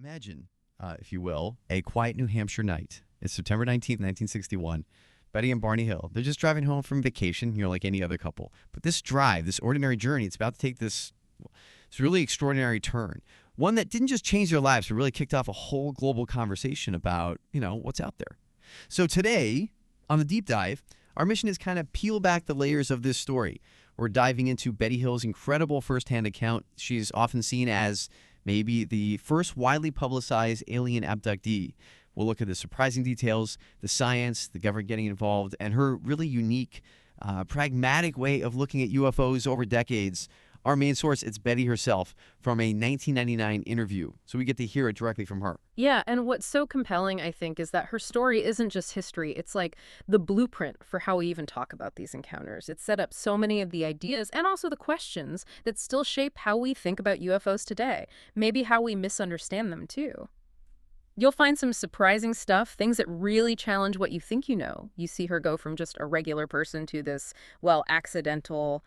Imagine, if you will, a quiet New Hampshire night. It's September 19th, 1961. Betty and Barney Hill, they're just driving home from vacation, like any other couple. But this drive, this ordinary journey, it's about to take this really extraordinary turn. One that didn't just change their lives, but really kicked off a whole global conversation about, what's out there. So today, on the deep dive, our mission is kind of peel back the layers of this story. We're diving into Betty Hill's incredible firsthand account. She's often seen as maybe the first widely publicized alien abductee. We'll look at the surprising details, the science, the government getting involved, and her really unique, pragmatic way of looking at UFOs over decades. Our main source, it's Betty herself from a 1999 interview. So we get to hear it directly from her. Yeah, and what's so compelling, I think, is that her story isn't just history. It's like the blueprint for how we even talk about these encounters. It set up so many of the ideas and also the questions that still shape how we think about UFOs today. Maybe how we misunderstand them, too. You'll find some surprising stuff, things that really challenge what you think you know. You see her go from just a regular person to this, accidental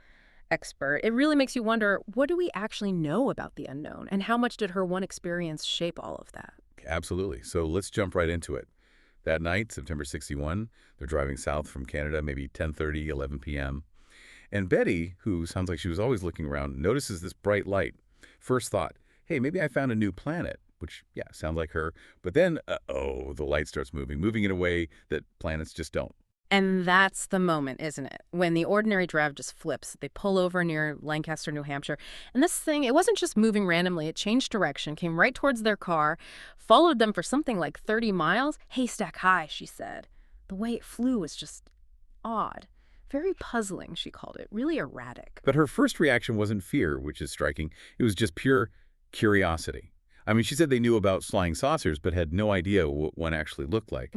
expert. It really makes you wonder, what do we actually know about the unknown? And how much did her one experience shape all of that? Absolutely. So let's jump right into it. That night, September 61, they're driving south from Canada, maybe 10:30, 11 p.m. And Betty, who sounds like she was always looking around, notices this bright light. First thought, hey, maybe I found a new planet, which, yeah, sounds like her. But then, the light starts moving in a way that planets just don't. And that's the moment, isn't it? When the ordinary drive just flips. They pull over near Lancaster, New Hampshire. And this thing, it wasn't just moving randomly. It changed direction, came right towards their car, followed them for something like 30 miles. Haystack high, she said. The way it flew was just odd. Very puzzling, she called it. Really erratic. But her first reaction wasn't fear, which is striking. It was just pure curiosity. I mean, she said they knew about flying saucers, but had no idea what one actually looked like.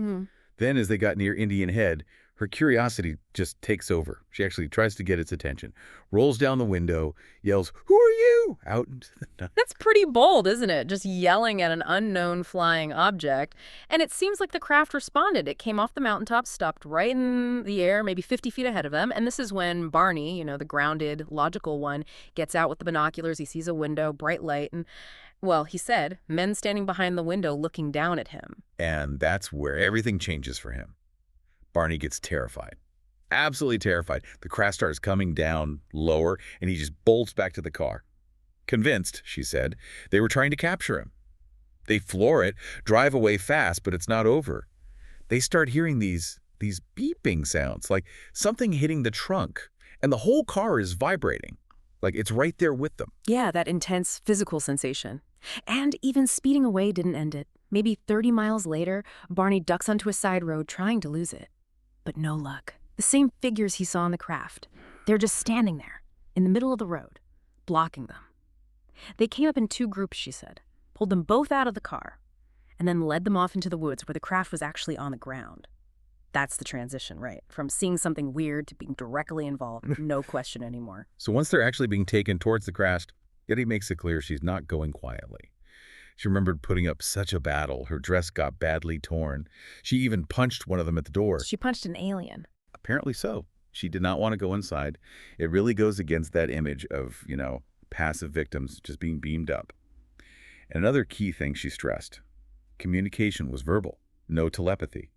Then, as they got near Indian Head, her curiosity just takes over. She actually tries to get its attention, rolls down the window, yells, "Who are you?" out into the night. That's pretty bold, isn't it? Just yelling at an unknown flying object. And it seems like the craft responded. It came off the mountaintop, stopped right in the air, maybe 50 feet ahead of them. And this is when Barney, the grounded, logical one, gets out with the binoculars. He sees a window, bright light, and, he said, men standing behind the window looking down at him. And that's where everything changes for him. Barney gets terrified, absolutely terrified. The craft starts coming down lower, and he just bolts back to the car. Convinced, she said, they were trying to capture him. They floor it, drive away fast, but it's not over. They start hearing these beeping sounds, like something hitting the trunk, and the whole car is vibrating, like it's right there with them. Yeah, that intense physical sensation. And even speeding away didn't end it. Maybe 30 miles later, Barney ducks onto a side road trying to lose it. But no luck. The same figures he saw in the craft. They're just standing there, in the middle of the road, blocking them. They came up in two groups, she said, pulled them both out of the car, and then led them off into the woods where the craft was actually on the ground. That's the transition, right? From seeing something weird to being directly involved, no question anymore. So once they're actually being taken towards the craft, Betty makes it clear she's not going quietly. She remembered putting up such a battle. Her dress got badly torn. She even punched one of them at the door. She punched an alien. Apparently so. She did not want to go inside. It really goes against that image of, passive victims just being beamed up. And another key thing she stressed, communication was verbal, no telepathy.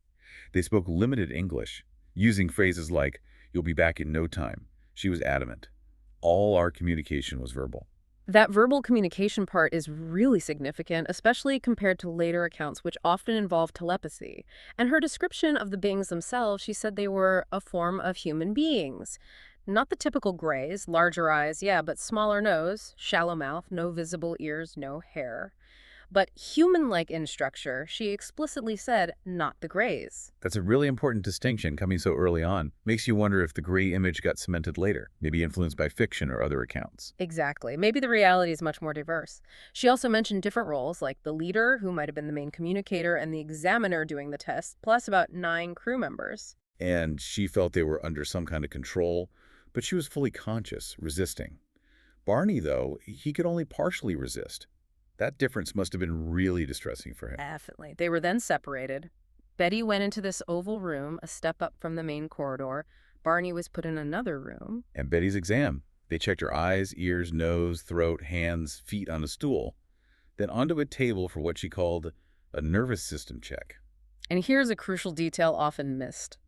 They spoke limited English, using phrases like, "You'll be back in no time." She was adamant. All our communication was verbal. That verbal communication part is really significant, especially compared to later accounts, which often involve telepathy. And her description of the beings themselves, she said they were a form of human beings. Not the typical grays, larger eyes, but smaller nose, shallow mouth, no visible ears, no hair. But human-like in structure, she explicitly said, not the grays. That's a really important distinction coming so early on. Makes you wonder if the gray image got cemented later, maybe influenced by fiction or other accounts. Exactly. Maybe the reality is much more diverse. She also mentioned different roles, like the leader, who might have been the main communicator, and the examiner doing the test, plus about 9 crew members. And she felt they were under some kind of control, but she was fully conscious, resisting. Barney, though, he could only partially resist. That difference must have been really distressing for him. Definitely. They were then separated. Betty went into this oval room, a step up from the main corridor. Barney was put in another room. And Betty's exam. They checked her eyes, ears, nose, throat, hands, feet on a stool. then onto a table for what she called a nervous system check. And here's a crucial detail often missed.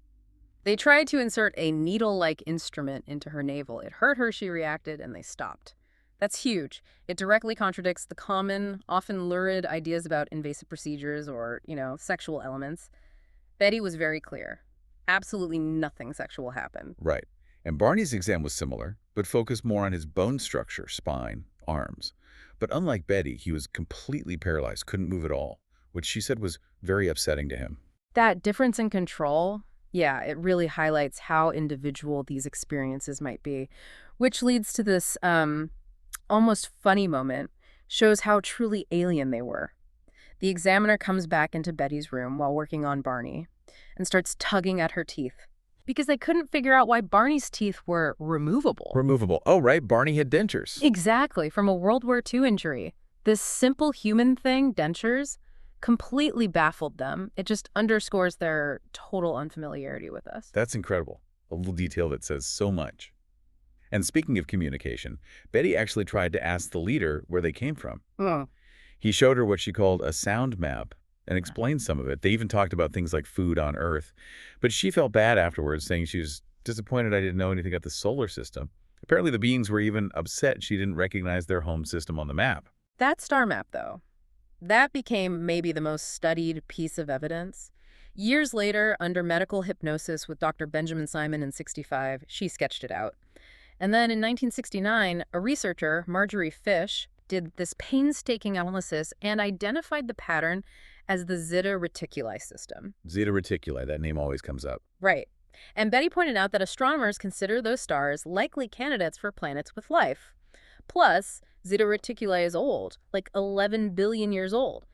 They tried to insert a needle-like instrument into her navel. It hurt her, she reacted, and they stopped. That's huge. It directly contradicts the common, often lurid ideas about invasive procedures or, sexual elements. Betty was very clear. Absolutely nothing sexual happened. Right. And Barney's exam was similar, but focused more on his bone structure, spine, arms. But unlike Betty, he was completely paralyzed, couldn't move at all, which she said was very upsetting to him. That difference in control, yeah, it really highlights how individual these experiences might be, which leads to this almost funny moment, shows how truly alien they were. The examiner comes back into Betty's room while working on Barney and starts tugging at her teeth because they couldn't figure out why Barney's teeth were removable. Removable. Oh, right. Barney had dentures. Exactly, from a World War II injury. This simple human thing, dentures, completely baffled them. It just underscores their total unfamiliarity with us. That's incredible. A little detail that says so much. And speaking of communication, Betty actually tried to ask the leader where they came from. He showed her what she called a sound map and explained some of it. They even talked about things like food on Earth. But she felt bad afterwards, saying she was disappointed I didn't know anything about the solar system. Apparently the beings were even upset she didn't recognize their home system on the map. That star map, though, that became maybe the most studied piece of evidence. Years later, under medical hypnosis with Dr. Benjamin Simon in '65, she sketched it out. And then in 1969, a researcher, Marjorie Fish, did this painstaking analysis and identified the pattern as the Zeta Reticuli system. Zeta Reticuli, that name always comes up. Right. And Betty pointed out that astronomers consider those stars likely candidates for planets with life. Plus, Zeta Reticuli is old, like 11 billion years old,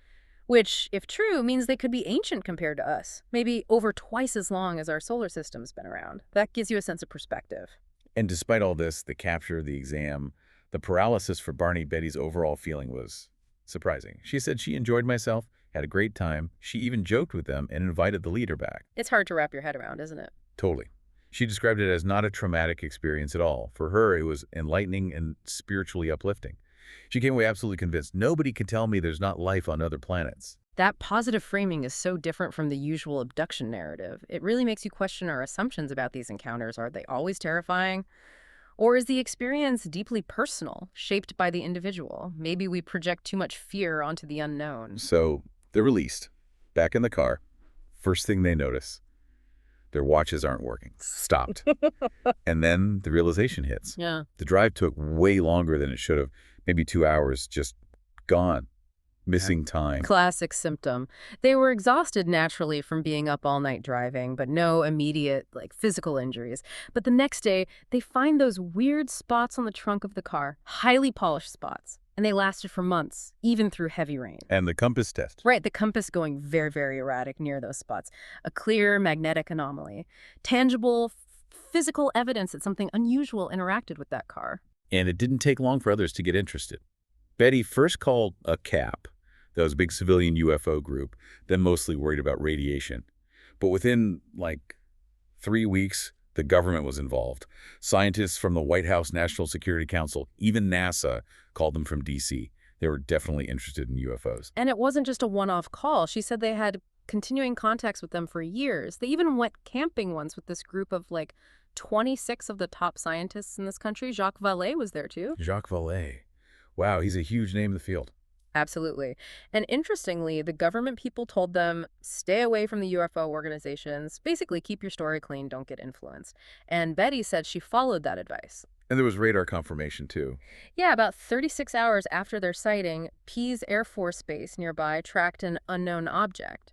which, if true, means they could be ancient compared to us, maybe over twice as long as our solar system's been around. That gives you a sense of perspective. And despite all this, the capture, the exam, the paralysis for Barney, Betty's overall feeling was surprising. She said she enjoyed myself, had a great time. She even joked with them and invited the leader back. It's hard to wrap your head around, isn't it? Totally. She described it as not a traumatic experience at all. For her, it was enlightening and spiritually uplifting. She came away absolutely convinced nobody can tell me there's not life on other planets. That positive framing is so different from the usual abduction narrative. It really makes you question our assumptions about these encounters. Are they always terrifying? Or is the experience deeply personal, shaped by the individual? Maybe we project too much fear onto the unknown. So they're released, back in the car. First thing they notice, their watches aren't working. Stopped. And then the realization hits. Yeah. The drive took way longer than it should have. Maybe 2 hours, just gone. Missing time. Classic symptom. They were exhausted naturally from being up all night driving, but no immediate, physical injuries. But the next day, they find those weird spots on the trunk of the car, highly polished spots. And they lasted for months, even through heavy rain. And the compass test. Right, the compass going very, very erratic near those spots. A clear magnetic anomaly. Tangible, physical evidence that something unusual interacted with that car. And it didn't take long for others to get interested. Betty first called a CAP, that was a big civilian UFO group, then mostly worried about radiation. But within, 3 weeks, the government was involved. Scientists from the White House National Security Council, even NASA, called them from D.C. They were definitely interested in UFOs. And it wasn't just a one-off call. She said they had continuing contacts with them for years. They even went camping once with this group of, 26 of the top scientists in this country. Jacques Vallée was there, too. Jacques Vallée. Wow, he's a huge name in the field. Absolutely. And interestingly, the government people told them, stay away from the UFO organizations. Basically, keep your story clean, don't get influenced. And Betty said she followed that advice. And there was radar confirmation, too. Yeah, about 36 hours after their sighting, Pease Air Force Base nearby tracked an unknown object.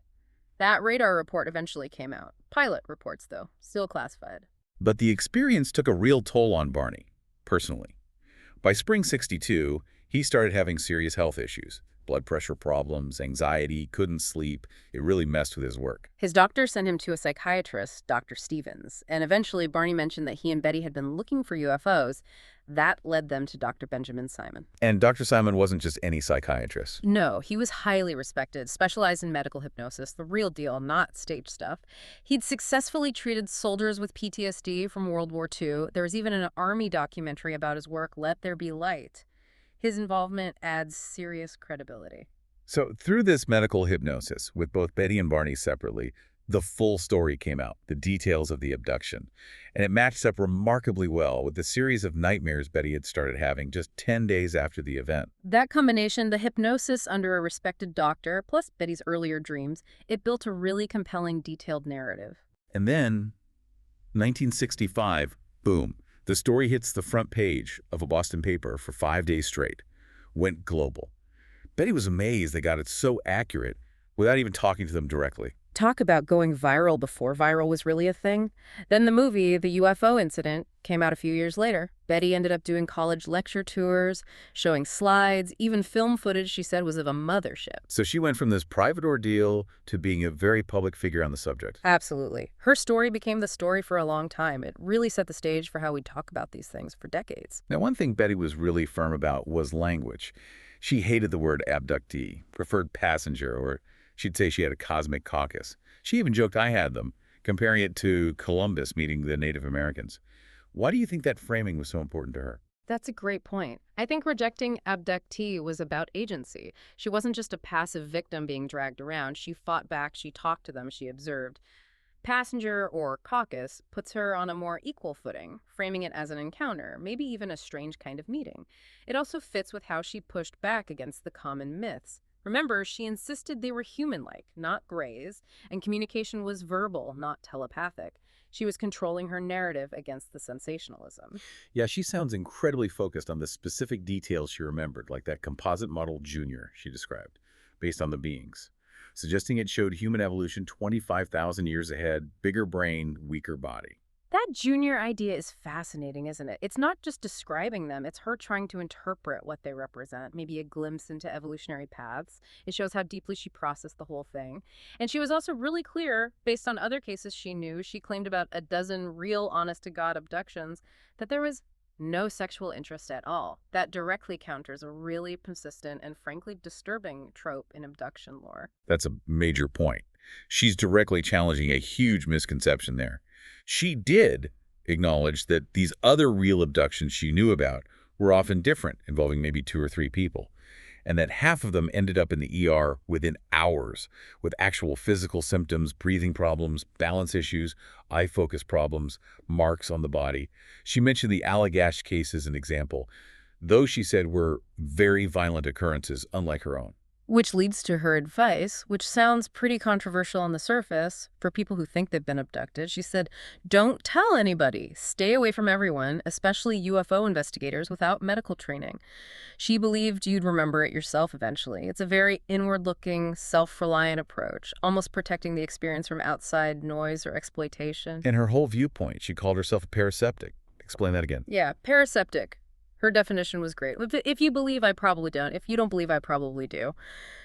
That radar report eventually came out. Pilot reports, though, still classified. But the experience took a real toll on Barney, personally. By spring '62, he started having serious health issues. Blood pressure problems, anxiety, couldn't sleep. It really messed with his work. His doctor sent him to a psychiatrist, Dr. Stevens, and eventually Barney mentioned that he and Betty had been looking for UFOs. That led them to Dr. Benjamin Simon. And Dr. Simon wasn't just any psychiatrist. No, he was highly respected, specialized in medical hypnosis, the real deal, not stage stuff. He'd successfully treated soldiers with PTSD from World War II. There was even an Army documentary about his work, Let There Be Light. His involvement adds serious credibility. So through this medical hypnosis, with both Betty and Barney separately, the full story came out, the details of the abduction. And it matched up remarkably well with the series of nightmares Betty had started having just 10 days after the event. That combination, the hypnosis under a respected doctor, plus Betty's earlier dreams, it built a really compelling, detailed narrative. And then, 1965, boom, the story hits the front page of a Boston paper for 5 days straight. Went global. Betty was amazed they got it so accurate without even talking to them directly. Talk about going viral before viral was really a thing. Then the movie, The UFO Incident, came out a few years later. Betty ended up doing college lecture tours, showing slides, even film footage she said was of a mothership. So she went from this private ordeal to being a very public figure on the subject. Absolutely. Her story became the story for a long time. It really set the stage for how we talk about these things for decades. Now, one thing Betty was really firm about was language. She hated the word abductee, preferred passenger, or she'd say she had a cosmic caucus. She even joked I had them, comparing it to Columbus meeting the Native Americans. Why do you think that framing was so important to her? That's a great point. I think rejecting abductee was about agency. She wasn't just a passive victim being dragged around. She fought back, she talked to them, she observed. Passenger, or caucus, puts her on a more equal footing, framing it as an encounter, maybe even a strange kind of meeting. It also fits with how she pushed back against the common myths. Remember, she insisted they were human-like, not grays, and communication was verbal, not telepathic. She was controlling her narrative against the sensationalism. Yeah, she sounds incredibly focused on the specific details she remembered, like that composite model Junior she described, based on the beings, suggesting it showed human evolution 25,000 years ahead, bigger brain, weaker body. That Junior idea is fascinating, isn't it? It's not just describing them, it's her trying to interpret what they represent, maybe a glimpse into evolutionary paths. It shows how deeply she processed the whole thing. And she was also really clear, based on other cases she knew, she claimed about a dozen real honest-to-God abductions, that there was no sexual interest at all. That directly counters a really persistent and frankly disturbing trope in abduction lore. That's a major point. She's directly challenging a huge misconception there. She did acknowledge that these other real abductions she knew about were often different, involving maybe 2 or 3 people, and that half of them ended up in the ER within hours with actual physical symptoms, breathing problems, balance issues, eye focus problems, marks on the body. She mentioned the Allagash case as an example. Those, she said, were very violent occurrences, unlike her own. Which leads to her advice, which sounds pretty controversial on the surface for people who think they've been abducted. She said, don't tell anybody. Stay away from everyone, especially UFO investigators without medical training. She believed you'd remember it yourself eventually. It's a very inward-looking, self-reliant approach, almost protecting the experience from outside noise or exploitation. And her whole viewpoint, she called herself a paraseptic. Explain that again. Yeah, paraseptic. Her definition was great. If you believe, I probably don't. If you don't believe, I probably do.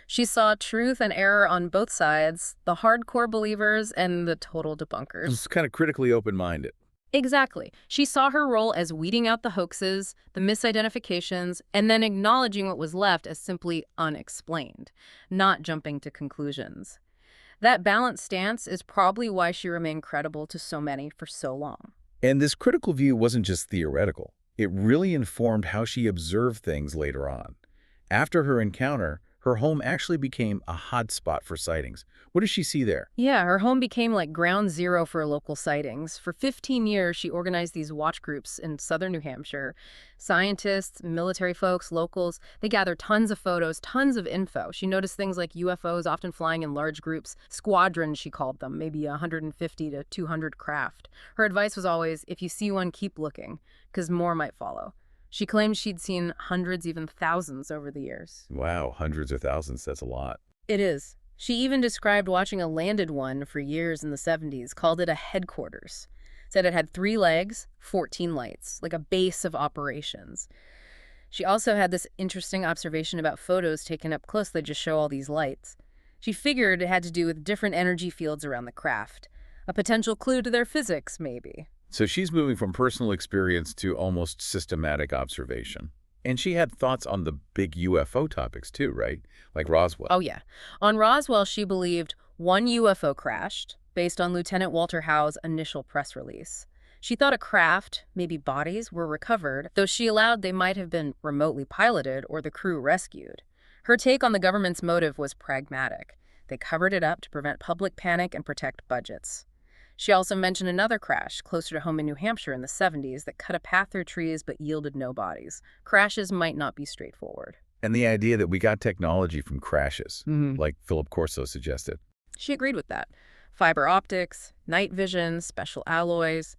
She saw truth and error on both sides, the hardcore believers and the total debunkers. It's kind of critically open-minded. Exactly. She saw her role as weeding out the hoaxes, the misidentifications, and then acknowledging what was left as simply unexplained, not jumping to conclusions. That balanced stance is probably why she remained credible to so many for so long. And this critical view wasn't just theoretical. It really informed how she observed things later on. After her encounter, her home actually became a hotspot for sightings. What does she see there? Yeah, her home became like ground zero for local sightings. For 15 years, she organized these watch groups in southern New Hampshire. Scientists, military folks, locals, they gathered tons of photos, tons of info. She noticed things like UFOs often flying in large groups, squadrons she called them, maybe 150 to 200 craft. Her advice was always, if you see one, keep looking, because more might follow. She claimed she'd seen hundreds, even thousands over the years. Wow, hundreds or thousands, that's a lot. It is. She even described watching a landed one for years in the 70s, called it a headquarters. Said it had 3 legs, 14 lights, like a base of operations. She also had this interesting observation about photos taken up close that just show all these lights. She figured it had to do with different energy fields around the craft. A potential clue to their physics, maybe. So she's moving from personal experience to almost systematic observation. And she had thoughts on the big UFO topics too, right? Like Roswell. Oh, yeah. On Roswell, she believed one UFO crashed, based on Lieutenant Walter Howe's initial press release. She thought a craft, maybe bodies, were recovered, though she allowed they might have been remotely piloted or the crew rescued. Her take on the government's motive was pragmatic. They covered it up to prevent public panic and protect budgets. She also mentioned another crash closer to home in New Hampshire in the 70s that cut a path through trees but yielded no bodies. Crashes might not be straightforward. And the idea that we got technology from crashes, like Philip Corso suggested. She agreed with that. Fiber optics, night vision, special alloys.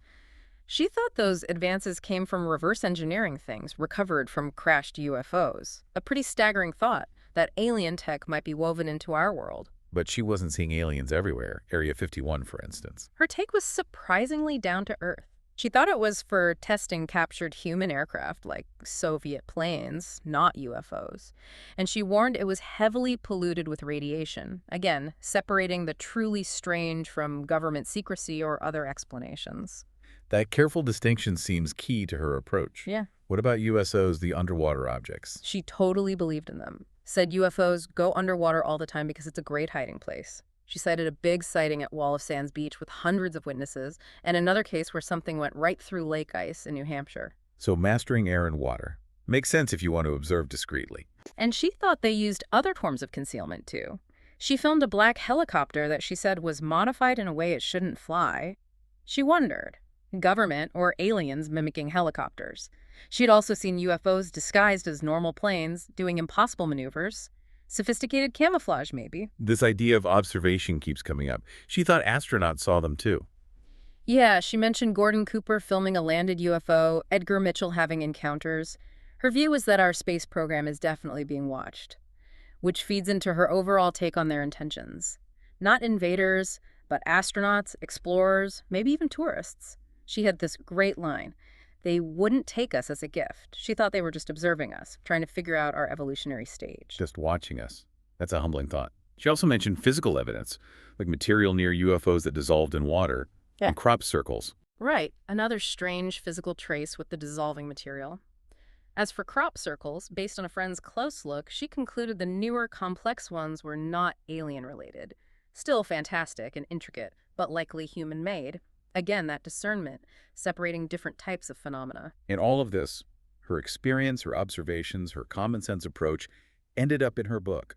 She thought those advances came from reverse engineering things recovered from crashed UFOs. A pretty staggering thought that alien tech might be woven into our world. But she wasn't seeing aliens everywhere, Area 51, for instance. Her take was surprisingly down to earth. She thought it was for testing captured human aircraft like Soviet planes, not UFOs. And she warned it was heavily polluted with radiation, again, separating the truly strange from government secrecy or other explanations. That careful distinction seems key to her approach. Yeah. What about USOs, the underwater objects? She totally believed in them. Said UFOs go underwater all the time because it's a great hiding place. She cited a big sighting at Wall of Sands Beach with hundreds of witnesses, and another case where something went right through lake ice in New Hampshire. So mastering air and water. Makes sense if you want to observe discreetly. And she thought they used other forms of concealment, too. She filmed a black helicopter that she said was modified in a way it shouldn't fly. She wondered, government or aliens mimicking helicopters. She'd also seen UFOs disguised as normal planes, doing impossible maneuvers. Sophisticated camouflage, maybe. This idea of observation keeps coming up. She thought astronauts saw them too. Yeah, she mentioned Gordon Cooper filming a landed UFO, Edgar Mitchell having encounters. Her view was that our space program is definitely being watched, which feeds into her overall take on their intentions. Not invaders, but astronauts, explorers, maybe even tourists. She had this great line. They wouldn't take us as a gift. She thought they were just observing us, trying to figure out our evolutionary stage. Just watching us. That's a humbling thought. She also mentioned physical evidence, like material near UFOs that dissolved in water, and crop circles. Right, another strange physical trace with the dissolving material. As for crop circles, based on a friend's close look, she concluded the newer, complex ones were not alien-related. Still fantastic and intricate, but likely human-made. Again, that discernment, separating different types of phenomena. In all of this, her experience, her observations, her common-sense approach ended up in her book.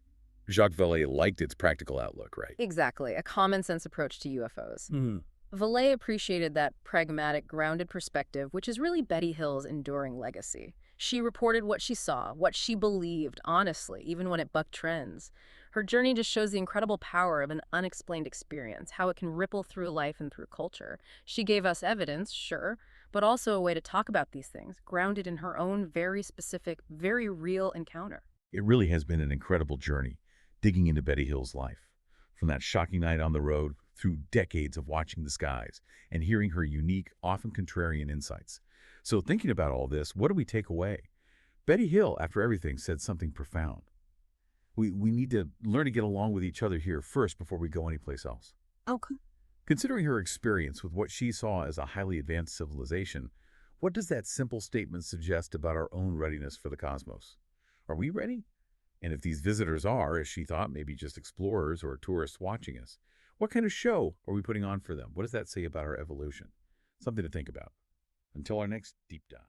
Jacques Vallée liked its practical outlook, right? Exactly, a common-sense approach to UFOs. Vallée appreciated that pragmatic, grounded perspective, which is really Betty Hill's enduring legacy. She reported what she saw, what she believed, honestly, even when it bucked trends. Her journey just shows the incredible power of an unexplained experience, how it can ripple through life and through culture. She gave us evidence, sure, but also a way to talk about these things, grounded in her own very specific, very real encounter. It really has been an incredible journey, digging into Betty Hill's life. From that shocking night on the road, through decades of watching the skies, and hearing her unique, often contrarian insights. So thinking about all this, what do we take away? Betty Hill, after everything, said something profound. We need to learn to get along with each other here first before we go anyplace else. Okay. Considering her experience with what she saw as a highly advanced civilization, what does that simple statement suggest about our own readiness for the cosmos? Are we ready? And if these visitors are, as she thought, maybe just explorers or tourists watching us, what kind of show are we putting on for them? What does that say about our evolution? Something to think about. Until our next deep dive.